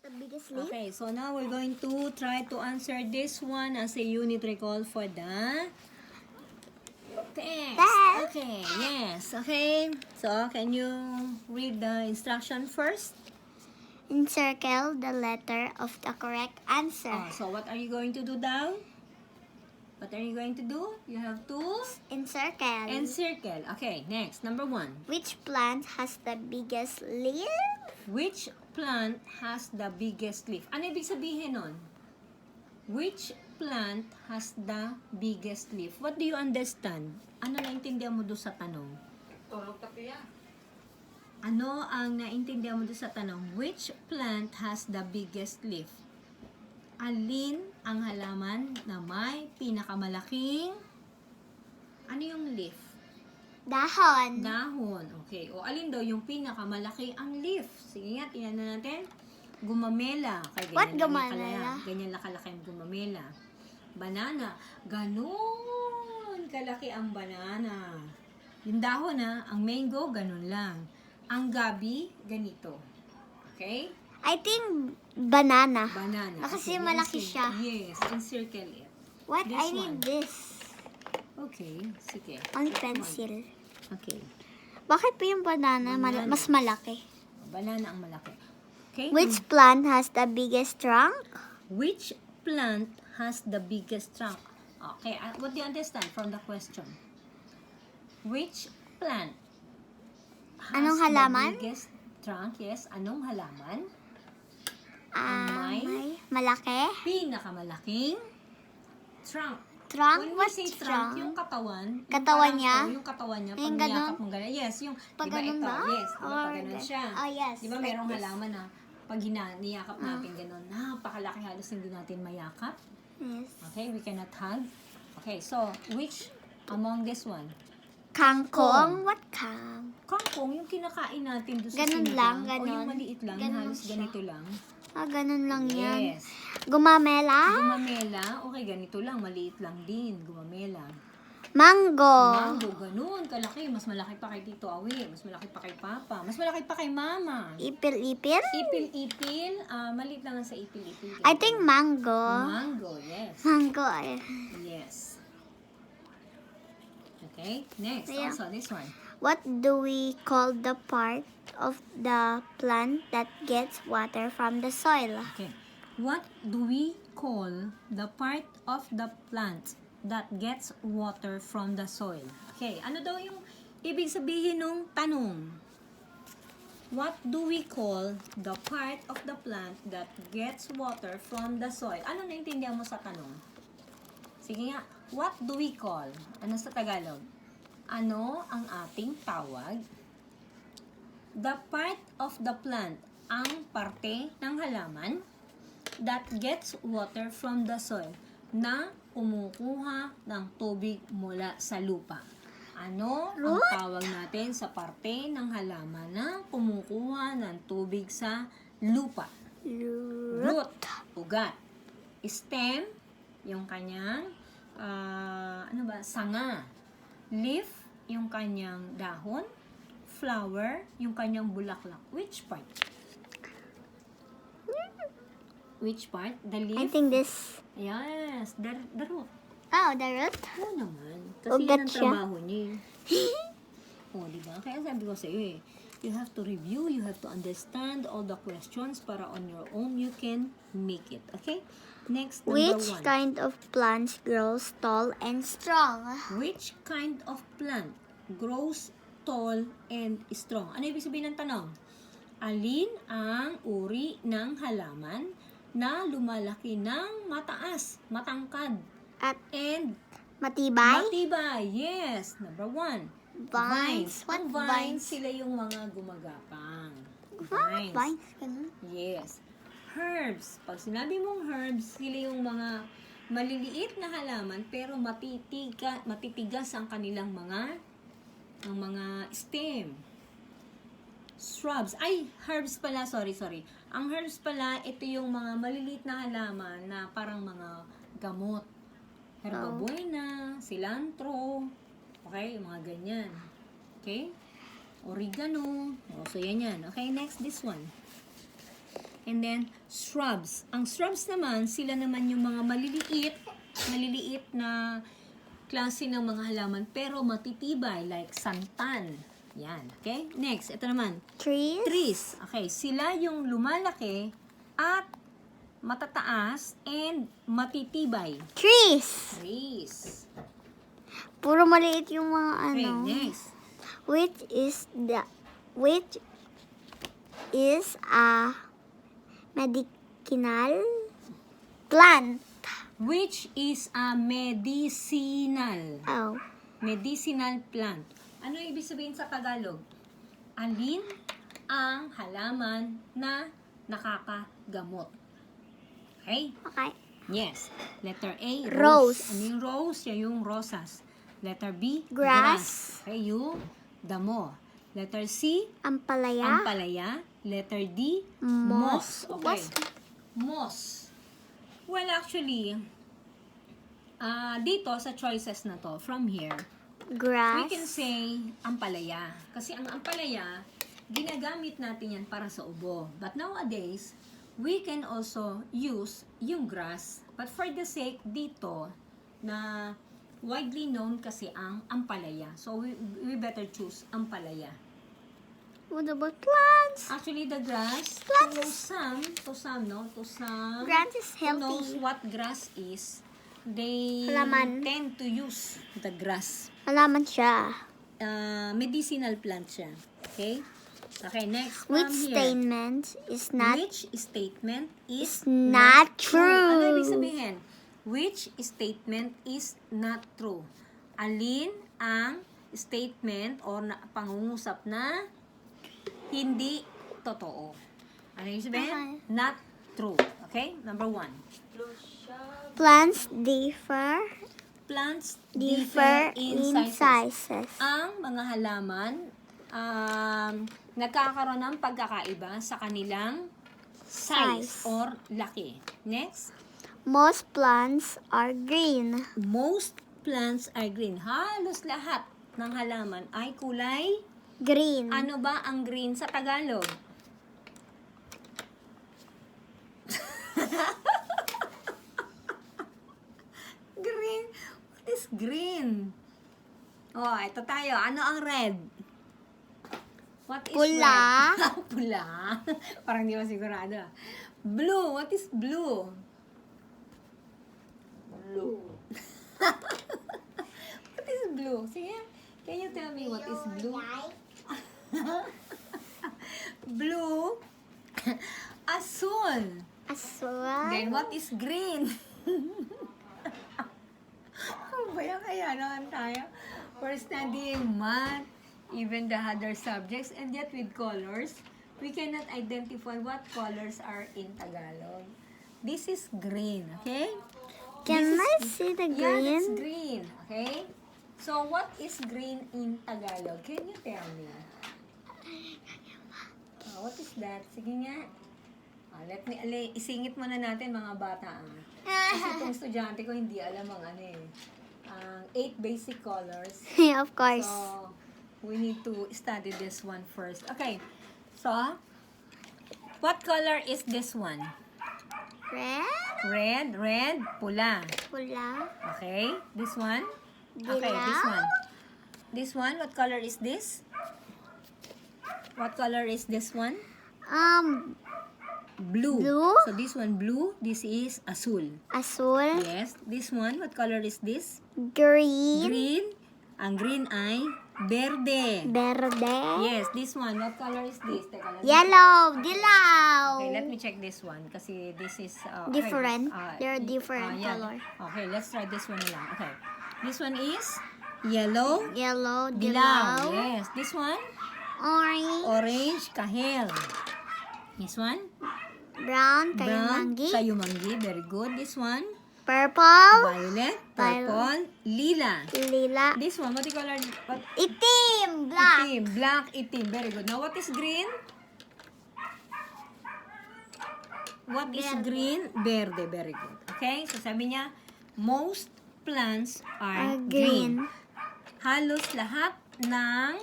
has the biggest leaf? Okay, so now we're going to try to answer this one as a unit recall for the text. Okay, yes. Okay, so can you read the instruction first? Encircle the letter of the correct answer. So what are you going to do now? What are you going to do? You have to Encircle. encircle. Okay, next. Number 1. Which plant has the biggest leaf? Which plant has the biggest leaf? Ano ibig sabihin nun? Which plant has the biggest leaf? What do you understand? Ano naintindihan mo doon sa tanong? Tulog tapi yan. Ano ang naintindihan mo doon sa tanong? Which plant has the biggest leaf? Alin ang halaman na may pinakamalaking ano yung leaf? Dahon. Dahon. Okay. O alin daw yung pinakamalaki ang leaf? Sige nga, tingnan na natin. Gumamela. Okay, What lang gumamela? Ganyan lang kalaki ang gumamela. Banana. Ganun kalaki ang banana. Yung dahon ang mango, ganun lang. Ang gabi, ganito. Okay? I think banana. Banana. Kasi Okay, malaki siya. Yes, encircle it. What? This I need one. this. Okay, sige. Ang pencil. Okay. Bakit po yung banana, Banana. mas malaki? Banana ang malaki. Okay? Which plant has the biggest trunk? Which plant has the biggest trunk? Okay, what do you understand from the question? Which plant has Anong halaman? the biggest trunk? Yes, anong halaman? May May malaki? pinakamalaking trunk. Trunk? When we What say trunk? yung katawan. Katawan parang, niya? yung katawan niya. Pag Yung niyakap ganun? mong gano'n. Yes, yung, Pag di ba ganun ito? ba? Yes, di ba Or pag ganun gan- siya? Oh, yes, Di ba like merong this. halaman na pag niyakap natin gano'n, napakalaki halos hindi natin mayakap. Yes. Okay, we cannot hug. Okay, so, which among this one? Kangkong? What kang? Kangkong, yung kinakain natin doon sa Ganun sinigang. lang, O ganun. yung maliit lang, Ganun halos siya. ganito lang. Ganun lang yan. Yes. Gumamela? Gumamela, okay, ganito lang, maliit lang din, gumamela. Mango. Mango, ganun, kalaki. Mas malaki pa kay Tito Awi, mas malaki pa kay Papa, mas malaki pa kay Mama. Ipil-ipil? Ipil-ipil, maliit lang sa ipil-ipil. I think mango. Mango, yes. Mango. Yes. Okay, next, Yeah. also this one. What do we call the part of the plant that gets water from the soil? Okay. What do we call the part of the plant that gets water from the soil? Okay, ano daw yung ibig sabihin ng tanong? What do we call the part of the plant that gets water from the soil? Ano naintindihan mo sa tanong? Sige nga, what do we call? Ano sa Tagalog? Ano ang ating tawag? The part of the plant, ang parte ng halaman that gets water from the soil, na kumukuha ng tubig mula sa lupa. Ano ang Root? tawag natin sa parte ng halaman na kumukuha ng tubig sa lupa? Root, ugat. Stem, yung kanyang sanga. Leaf, yung kanyang dahon. Flower, yung kanyang bulaklak. Which part? Which part? The leaf? I think this. Yes, the root. Oh, the root? Oo naman. Kasi Ugat yan ang siya. trabaho niya. Diba? Kaya sabi ko sa iyo you have to review, you have to understand all the questions para on your own you can make it. Okay? Next, number Which 1. kind of plants grows tall and strong? Which kind of plant grows tall and strong? Ano ibig sabihin ng tanong? Alin ang uri ng halaman na lumalaki ng mataas, matangkad, At and matibay? matibay? Yes. Number 1. Vines. What What vines? vines? Sila yung mga gumagapang. Vines. Ganun. Yes. Herbs. Pag sinabi mong herbs, sila yung mga maliliit na halaman pero matitigas ang kanilang mga stem. Shrubs. Ay, herbs pala. Sorry. Ang herbs pala, ito yung mga maliliit na halaman na parang mga gamot. Herbabuena, cilantro, okay, yung mga ganyan. Okay? Oregano. So, yan. Okay, next, this one. And then, shrubs. Ang shrubs naman, sila naman yung mga maliliit na klase ng mga halaman, pero matitibay, like santan. Yan, okay? Next, ito naman. Trees. Trees. Okay, sila yung lumalaki at matataas and matitibay. Trees. Trees. Puro maliit yung mga Okay, ano. next. Which is a medicinal plant. Which is a medicinal plant. Ano ibig sabihin sa Tagalog? Alin ang halaman na nakakagamot? Okay? Okay. Yes. Letter A, Rose. Ano yung rose? Yan yung rosas. Letter B, Grass. Okay, yung damo. Letter C, Ampalaya. ampalaya. Letter D, Moss. Okay. Moss. Well, actually, dito sa choices na to, from here, Grass. we can say ampalaya. Kasi ang ampalaya, ginagamit natin yan para sa ubo. But nowadays, we can also use yung grass. But for the sake dito, na widely known kasi ang ampalaya. So, we better choose ampalaya. What about plants? Actually, the grass, Plants. to some, Grass is who knows healthy. what grass is, they Halaman. tend to use the grass. Halaman siya. Medicinal plant siya. Okay? Okay, next. Which from here. statement is not Which statement is not true? Ano ibig sabihin? Which statement is not true? Alin ang statement or pangungusap na hindi totoo? Ano ibig sabihin? Okay. Not true. Okay? Number 1. Plants differ Plants differ in sizes. Ang mga halaman nagkakaroon ng pagkakaiba sa kanilang size Size. or laki. Next. Most plants are green. Most plants are green. Halos lahat ng halaman ay kulay. Green. Ano ba ang green sa Tagalog? Green. What is green? Oh, ito tayo. Ano ang red? What is Pula. red? Pula. Parang di ba sigurado. Blue. What is blue? Blue. What is blue? Sige. Can you tell me what is blue? Blue. Asul. Aswang. Then what is green? Ano ba yan? Kaya naman tayo. We're studying math, even the other subjects, and yet with colors, we cannot identify what colors are in Tagalog. This is green, okay? Can This I is- see the Yeah, that's green? green, okay? So, what is green in Tagalog? Can you tell me? What is that? Sige nga. Isingit muna natin mga bata. Kasi itong estudyante ko hindi alam ang ang 8 basic colors. Yeah, of course. So, we need to study this one first. Okay. So, what color is this one? Red. Red, pula. Pula. Okay. This one? Dilaw. Okay, this one. This one, what color is this? What color is this one? Blue. Blue. So this one blue, this is azul. Azul. Yes. This one, what color is this? Green. Green. Ang green ay verde. Verde. Yes, this one, what color is this? Teka lang. Yellow. Dilaw. Okay, let me check this one kasi this is Different. okay. They're different Yeah. color. Okay, let's try this one lang. Okay. This one is yellow. Yellow. Dilaw. Dilaw. Yes. This one, Orange. orange, kahel. This one, Brown. brown, Kayumanggi. kayumanggi. Very good. This one, Purple. violet, purple, lila. Lila. This one, what the color? What? Itim. Black. Itim, black, itim. Very good. Now, what is green? What is Verde. green? Verde. Very good. Okay? So, sabi niya, most plants are Green. Halos lahat ng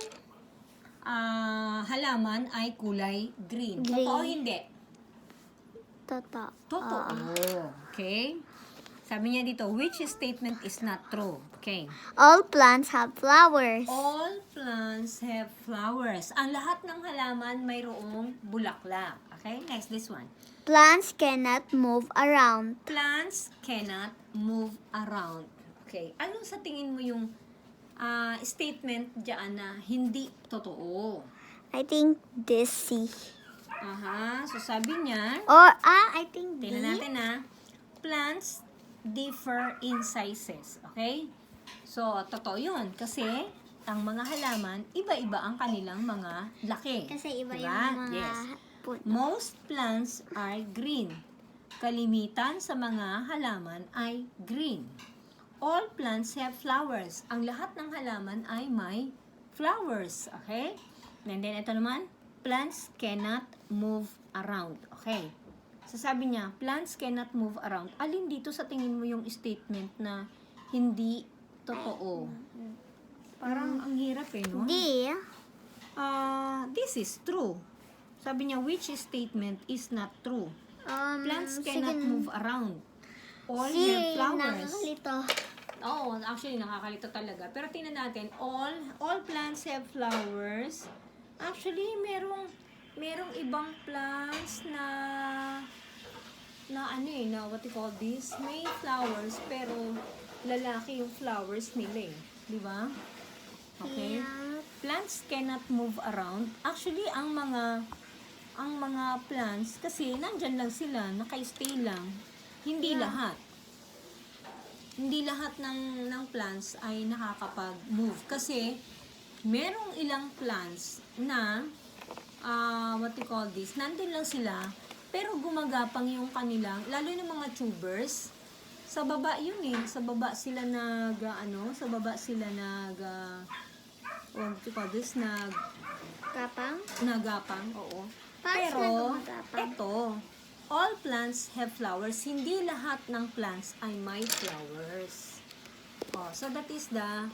halaman ay kulay green. Green. Totoo hindi? Totoo. Okay? Sabi niya dito, which statement is not true? Okay. All plants have flowers. All plants have flowers. Ang lahat ng halaman mayroong bulaklak. Okay? Next, this one. Plants cannot move around. Plants cannot move around. Okay. Anong sa tingin mo yung statement dyan na hindi totoo? I think this C. Aha. So, sabi niya, Or, I think D. tingnan natin plants differ in sizes. Okay? So, totoo yun. Kasi, ang mga halaman, iba-iba ang kanilang mga laki. Kasi iba Diba? yung mga Yes. puno. Most plants are green. Kalimitan sa mga halaman ay green. All plants have flowers. Ang lahat ng halaman ay may flowers. Okay? And then, ito naman, plants cannot move around. Okay? So, sabi niya, plants cannot move around. Alin dito sa tingin mo yung statement na hindi totoo? Parang ang hirap no? D. This is true. Sabi niya, which statement is not true? Plants cannot move around. All have flowers. Nakakalito. Oo, actually nakakalito talaga. Pero tingnan natin, all plants have flowers. Actually, merong ibang plants na what you call this? May flowers pero lalaki yung flowers nila eh. Di ba? Okay? Yeah. Plants cannot move around. Actually, ang mga plants kasi nandyan lang sila, naka-stay lang. Hindi lahat. Hindi lahat ng plants ay nakakapag-move kasi merong ilang plants na what you call this, nandun lang sila pero gumagapang yung kanilang, lalo ng mga tubers, sa baba yun sa baba sila what you call this, Kapang? nagapang, oo. Paano Pero, sila gumagapang? eto, all plants have flowers. Hindi lahat ng plants ay may flowers. Oh, so that is the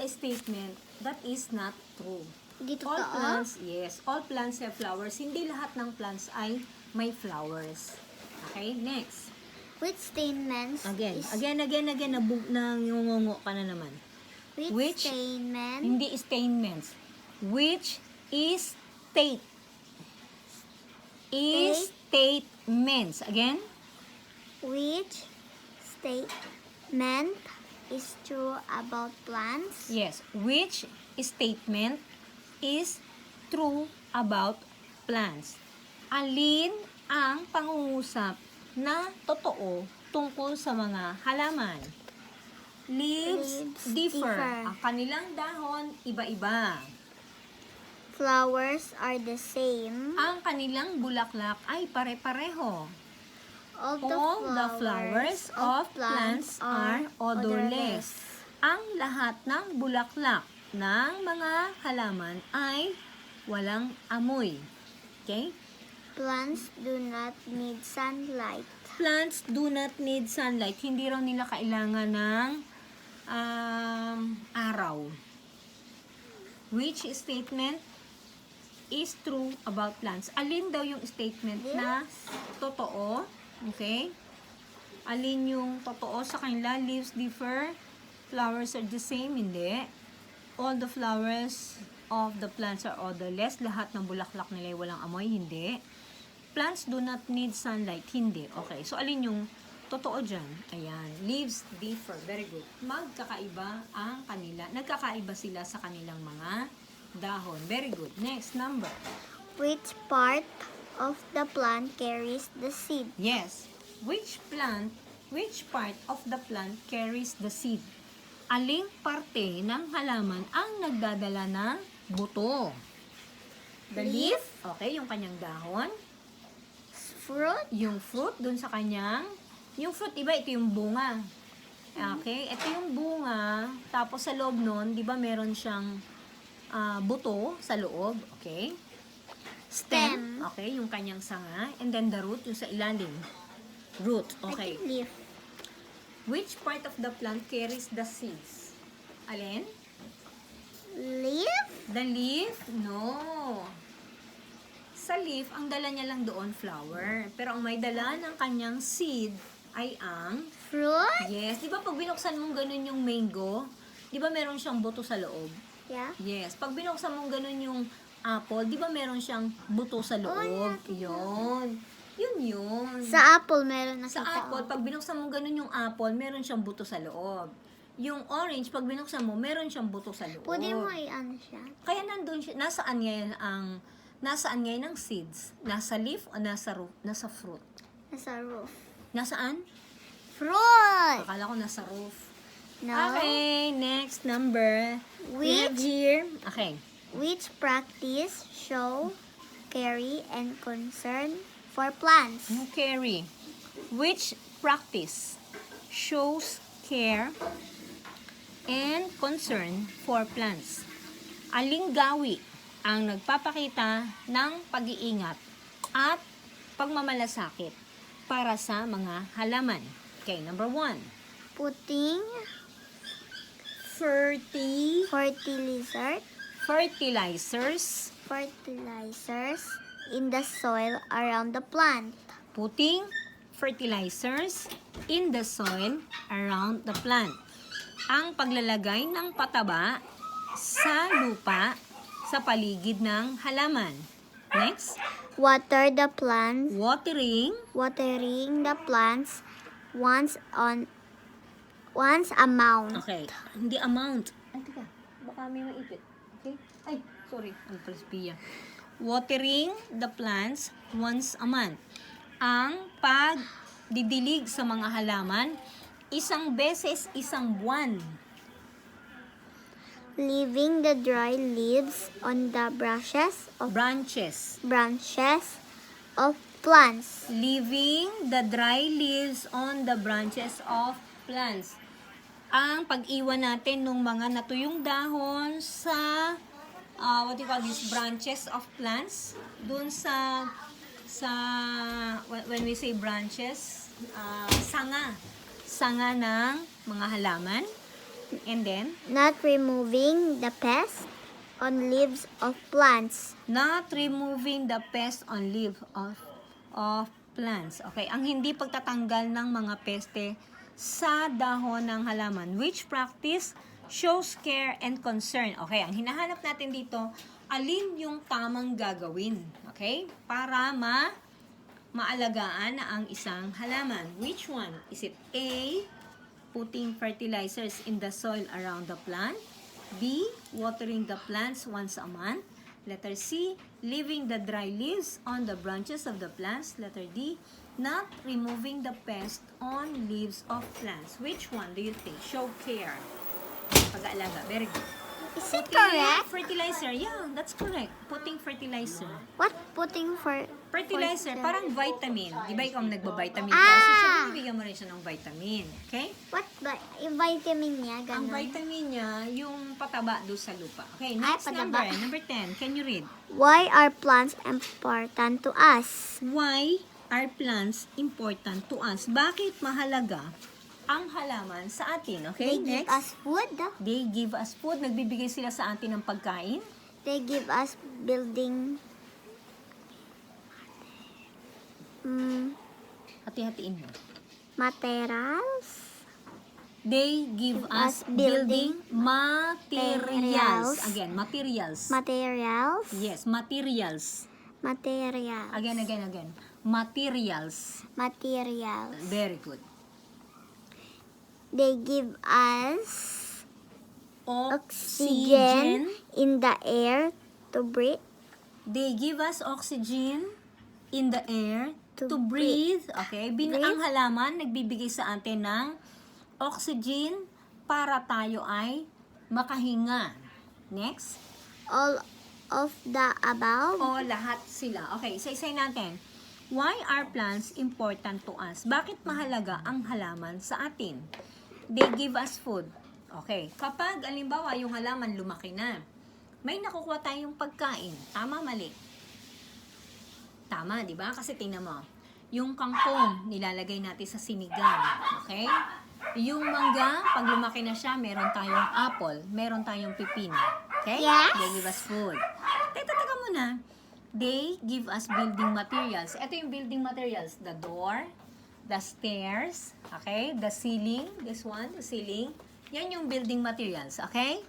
statement that is not true. Dito All to, plants, yes, all plants have flowers. Hindi lahat ng plants ay may flowers. Okay, next. Which statements Again, is... nangungungo ka na naman. which- statement Hindi statements. Which is statements. Again, which statement is true about plants? yes. Which statement is true about plants? Alin ang pangungusap na totoo tungkol sa mga halaman? Leaves differ. Ang kanilang dahon, iba-iba. Flowers are the same. Ang kanilang bulaklak ay pare-pareho. All the flowers of plants are odorless. Ang lahat ng bulaklak ng mga halaman ay walang amoy. Okay? Plants do not need sunlight. Plants do not need sunlight. Hindi raw nila kailangan ng araw. Which statement is true about plants? Alin daw yung statement na totoo? Okay? Alin yung totoo sa kanila? Leaves differ. Flowers are the same. Hindi. All the flowers of the plants are odorless. Lahat ng bulaklak nila ay walang amoy. Hindi. Plants do not need sunlight. Hindi. Okay. So, alin yung totoo dyan? Ayan. Leaves differ. Very good. Magkakaiba ang kanila. Nagkakaiba sila sa kanilang mga dahon. Very good. Next, number. Which part of the plant carries the seed? Yes. Which part of the plant carries the seed? Aling parte ng halaman ang nagdadala ng buto? The leaf. Okay, yung kanyang dahon. Fruit? Yung fruit, dun sa kanyang, yung fruit, iba, ito yung bunga. Okay, ito yung bunga, tapos sa loob nun, di ba meron siyang buto sa loob, okay? Stem, okay, yung kanyang sanga, and then the root, yung sa ilalim. Root, okay. I think leaf. Which part of the plant carries the seeds? Alin? Leaf? The leaf? No. Sa leaf, ang dala niya lang doon, flower. Pero ang may dala ng kanyang seed ay ang, Fruit? yes, di ba pag binuksan mong ganun yung mango, di ba meron siyang buto sa loob? Yeah. Yes. Pag binuksan mong ganun yung apple, di ba meron siyang buto sa loob? Yun. Yun. Sa apple meron Sa nakita. apple, pag binuksan mo ganun yung apple, meron siyang buto sa loob. Yung orange, pag binuksan mo, meron siyang buto sa loob. Pwede mo i-ano siya. Kaya nandun siya, nasaan ngayon ang seeds? Nasa leaf o nasa fruit? Nasa roof. Nasaan? Fruit! Akala ko nasa roof. No. Okay, next number. We have here. Okay. Which practice show care and concern for plants? No carry. Which practice shows care and concern for plants? Aling gawi ang nagpapakita ng pag-iingat at pagmamalasakit para sa mga halaman? Okay, number 1. Putting fertilizers in the soil around the plant. Putting fertilizers in the soil around the plant. Ang paglalagay ng pataba sa lupa sa paligid ng halaman. Next, Water the plants. watering. Watering the plants once a month. Okay, hindi amount. Ay, teka, baka may maipit. Okay? Ay, sorry, ang presbiya. Watering the plants once a month. Ang pagdidilig sa mga halaman, isang beses isang buwan. Leaving the dry leaves on the branches of plants. Leaving the dry leaves on the branches of plants. Ang pag-iwan natin ng mga natuyong dahon sa what do you call this, branches of plants, dun sa when we say branches, sanga ng mga halaman. And then, Not removing the pest on leaves of plants. not removing the pest on leaf of plants. Okay, ang hindi pagtatanggal ng mga peste sa dahon ng halaman. Which practice shows care and concern. Okay, ang hinahanap natin dito, alin yung tamang gagawin. Okay, para maalagaan na ang isang halaman. Which one? Is it A, putting fertilizers in the soil around the plant? B, watering the plants once a month? Letter C, leaving the dry leaves on the branches of the plants? Letter D, not removing the pest on leaves of plants. Which one do you think? Show care. Pag-aalaga. Very good. Is it Putting correct? fertilizer. Yeah, that's correct. Putting fertilizer. What putting for Fertilizer, parang vitamin. Di ba ikaw nagba-vitamin ka? Ah! So, syempre, bibigyan mo rin siya ng vitamin. Okay? what ba yung vitamin niya Ang ganun? vitamin niya, yung pataba doon sa lupa. Okay, Ay, next pataba. number 10. Can you read? Why are plants important to us? Why are plants important to us? Bakit mahalaga ang halaman sa atin? Okay, They give next. us food. They give us food. Nagbibigay sila sa atin ng pagkain. They give us building Hati-hatiin mo. materials. They give us building materials. Again, materials. Materials. Yes, materials. Materials. Again. Materials. Materials. Very good. They give us Oxygen. oxygen in the air to breathe. They give us oxygen in the air to To breathe. Okay? Breathe. Ang halaman nagbibigay sa atin ng oxygen para tayo ay makahinga. Next. All of the above. O lahat sila. Okay, isa-isay natin. Why are plants important to us? Bakit mahalaga ang halaman sa atin? They give us food. Okay, kapag alimbawa yung halaman lumaki na, may nakukuha tayong pagkain. Tama, mali? Tama, di ba? Kasi tingnan mo, yung kangkong nilalagay natin sa sinigang. Okay? Yung mangga, pag lumaki na siya, meron tayong apple, meron tayong pipino. Okay? Yes. They give us food. Teka muna. They give us building materials. Ito yung building materials. The door, the stairs, okay? The ceiling, this one, the ceiling. Yan yung building materials, okay?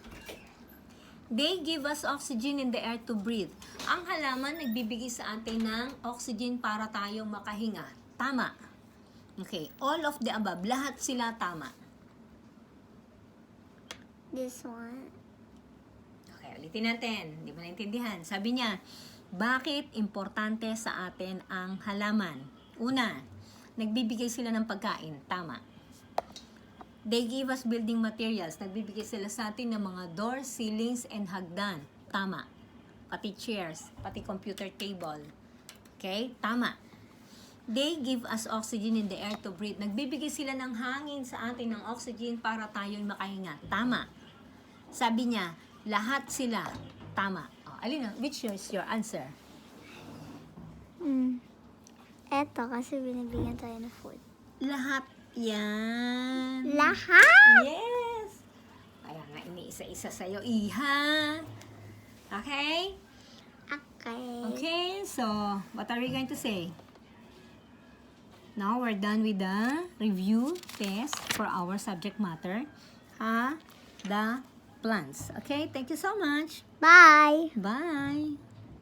They give us oxygen in the air to breathe. Ang halaman nagbibigay sa atin ng oxygen para tayong makahinga. Tama. Okay, all of the above. Lahat sila tama. This one. Okay, ulitin natin. Hindi mo naintindihan. Sabi niya, bakit importante sa atin ang halaman? Una, nagbibigay sila ng pagkain. Tama. They give us building materials. Nagbibigay sila sa atin ng mga doors, ceilings, and hagdan. Tama. Pati chairs, pati computer table. Okay? Tama. They give us oxygen in the air to breathe. Nagbibigay sila ng hangin sa atin ng oxygen para tayo'y makahinga. Tama. Sabi niya, lahat sila. Tama. Oh, Alina, which is your answer? Eto, kasi binibigyan tayo ng food. Lahat yan. Lahat? Yes. Kaya nga, iniisa-isa sa'yo, Iha. Okay? Okay. Okay, so, what are we going to say? Now, we're done with the review test for our subject matter. The plants. Okay, thank you so much. Bye. Bye.